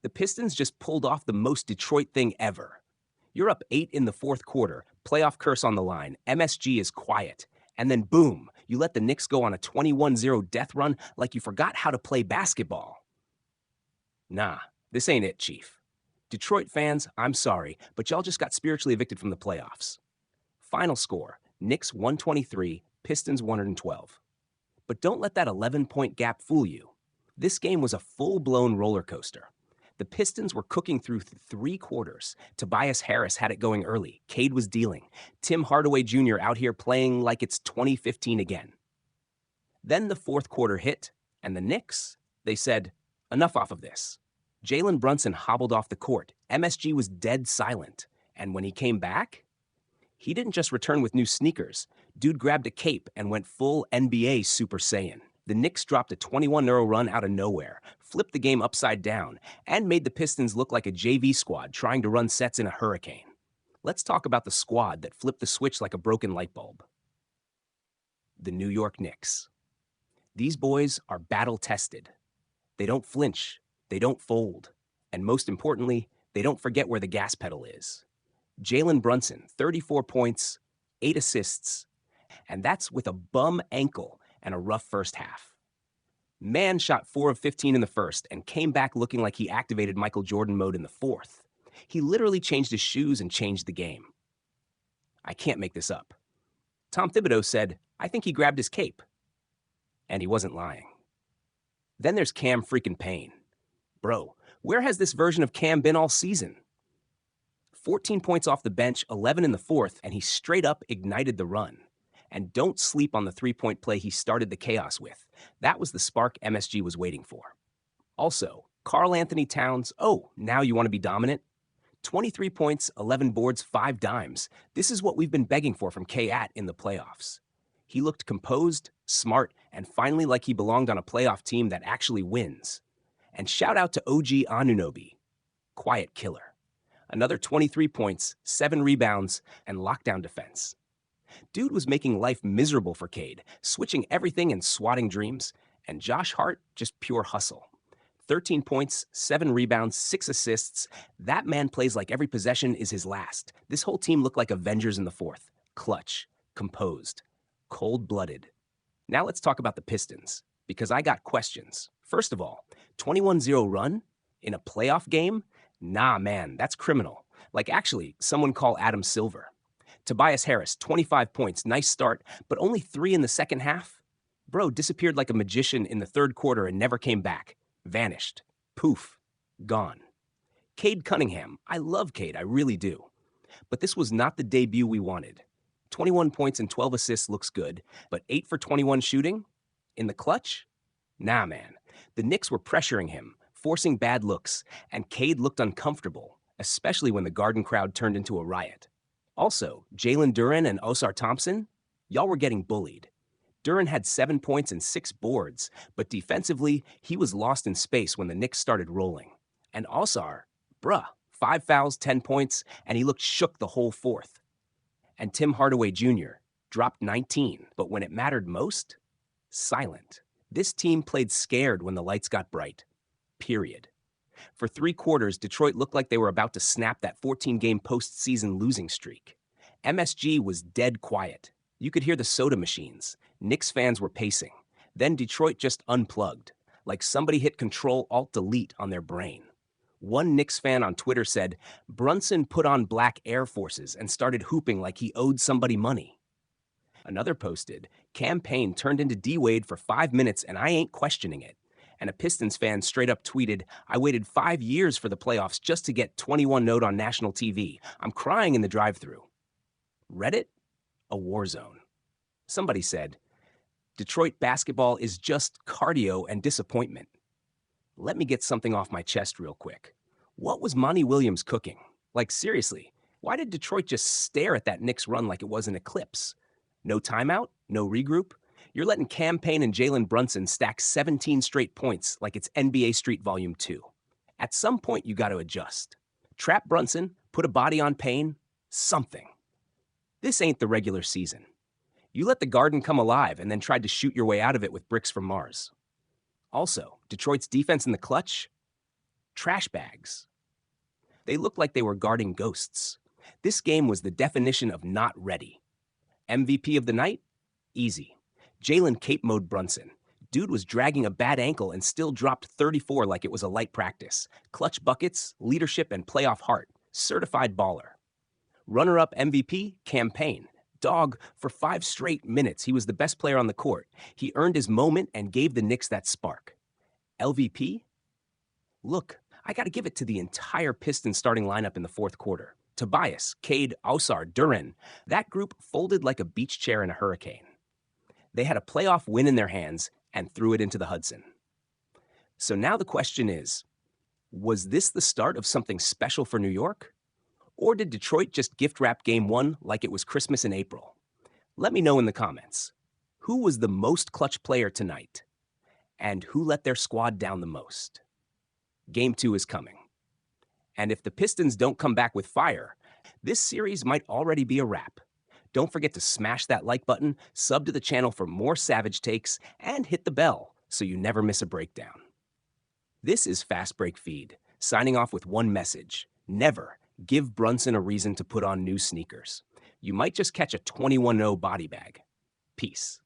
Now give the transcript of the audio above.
The Pistons just pulled off the most Detroit thing ever. You're up 8 in the fourth quarter, playoff curse on the line, MSG is quiet, and then boom, you let the Knicks go on a 21-0 death run like you forgot how to play basketball. Nah, this ain't it, Chief. Detroit fans, I'm sorry, but y'all just got spiritually evicted from the playoffs. Final score, Knicks 123, Pistons 112. But don't let that 11-point gap fool you. This game was a full-blown roller coaster. The Pistons were cooking through 3 quarters. Tobias Harris had it going early. Cade was dealing. Tim Hardaway Jr. out here playing like it's 2015 again. Then the fourth quarter hit, and the Knicks, they said, enough off of this. Jalen Brunson hobbled off the court. MSG was dead silent. And when he came back, he didn't just return with new sneakers. Dude grabbed a cape and went full NBA Super Saiyan. The Knicks dropped a 21-0 run out of nowhere, flipped the game upside down, and made the Pistons look like a JV squad trying to run sets in a hurricane. Let's talk about the squad that flipped the switch like a broken light bulb. The New York Knicks. These boys are battle-tested. They don't flinch, they don't fold, and most importantly, they don't forget where the gas pedal is. Jalen Brunson, 34 points, 8 assists, and that's with a bum ankle and a rough first half. Man shot 4 of 15 in the first and came back looking like he activated Michael Jordan mode in the fourth. He literally changed his shoes and changed the game. I can't make this up. Tom Thibodeau said, I think he grabbed his cape. And he wasn't lying. Then there's Cam freaking Payne. Bro, where has this version of Cam been all season? 14 points off the bench, 11 in the fourth, and he straight up ignited the run. And don't sleep on the three-point play he started the chaos with. That was the spark MSG was waiting for. Also, Karl-Anthony Towns, now you want to be dominant? 23 points, 11 boards, 5 dimes. This is what we've been begging for from K.A.T. in the playoffs. He looked composed, smart, and finally like he belonged on a playoff team that actually wins. And shout out to OG Anunoby. Quiet killer. Another 23 points, 7 rebounds, and lockdown defense. Dude was making life miserable for Cade, switching everything and swatting dreams, and Josh Hart just pure hustle. 13 points, 7 rebounds, 6 assists. That man plays like every possession is his last. This whole team looked like Avengers in the fourth. Clutch, composed, cold-blooded. Now let's talk about the Pistons, because I got questions. First of all, 21-0 run in a playoff game? Nah, man, that's criminal. Like, actually, someone call Adam Silver. Tobias Harris, 25 points, nice start, but only 3 in the second half? Bro disappeared like a magician in the third quarter and never came back. Vanished. Poof. Gone. Cade Cunningham. I love Cade, I really do. But this was not the debut we wanted. 21 points and 12 assists looks good, but 8 for 21 shooting? In the clutch? Nah, man. The Knicks were pressuring him, forcing bad looks, and Cade looked uncomfortable, especially when the Garden crowd turned into a riot. Also, Jalen Duren and Osar Thompson, y'all were getting bullied. Duren had 7 points and 6 boards, but defensively, he was lost in space when the Knicks started rolling. And Osar, 5 fouls, 10 points, and he looked shook the whole fourth. And Tim Hardaway Jr. dropped 19, but when it mattered most, silent. This team played scared when the lights got bright. Period. For 3 quarters, Detroit looked like they were about to snap that 14-game postseason losing streak. MSG was dead quiet. You could hear the soda machines. Knicks fans were pacing. Then Detroit just unplugged, like somebody hit Control-Alt-Delete on their brain. One Knicks fan on Twitter said, Brunson put on black Air Forces and started hooping like he owed somebody money. Another posted, Cam Payne turned into D-Wade for 5 minutes and I ain't questioning it. And a Pistons fan straight up tweeted, I waited 5 years for the playoffs just to get 21 note on national TV. I'm crying in the drive-thru. Reddit? A war zone. Somebody said, Detroit basketball is just cardio and disappointment. Let me get something off my chest real quick. What was Monty Williams cooking? Like, seriously, why did Detroit just stare at that Knicks run like it was an eclipse? No timeout? No regroup? You're letting Cam Payne and Jalen Brunson stack 17 straight points like it's NBA Street Volume 2. At some point, you got to adjust. Trap Brunson, put a body on Payne, something. This ain't the regular season. You let the Garden come alive and then tried to shoot your way out of it with bricks from Mars. Also, Detroit's defense in the clutch? trash bags. They looked like they were guarding ghosts. This game was the definition of not ready. MVP of the night? Easy. Jalen Cape Mode Brunson. Dude was dragging a bad ankle and still dropped 34 like it was a light practice. Clutch buckets, leadership, and playoff heart. Certified baller. Runner-up MVP, Cam Payne. Dog, for 5 straight minutes, he was the best player on the court. He earned his moment and gave the Knicks that spark. LVP? Look, I gotta give it to the entire Pistons starting lineup in the fourth quarter. Tobias, Cade, Ausar, Duren. That group folded like a beach chair in a hurricane. They had a playoff win in their hands and threw it into the Hudson. So now the question is, was this the start of something special for New York? Or did Detroit just gift wrap Game 1 like it was Christmas in April? Let me know in the comments. Who was the most clutch player tonight? And who let their squad down the most? Game 2 is coming. And if the Pistons don't come back with fire, this series might already be a wrap. Don't forget to smash that like button, sub to the channel for more savage takes, and hit the bell so you never miss a breakdown. This is Fast Break Feed, signing off with one message. Never give Brunson a reason to put on new sneakers. You might just catch a 21-0 body bag. Peace.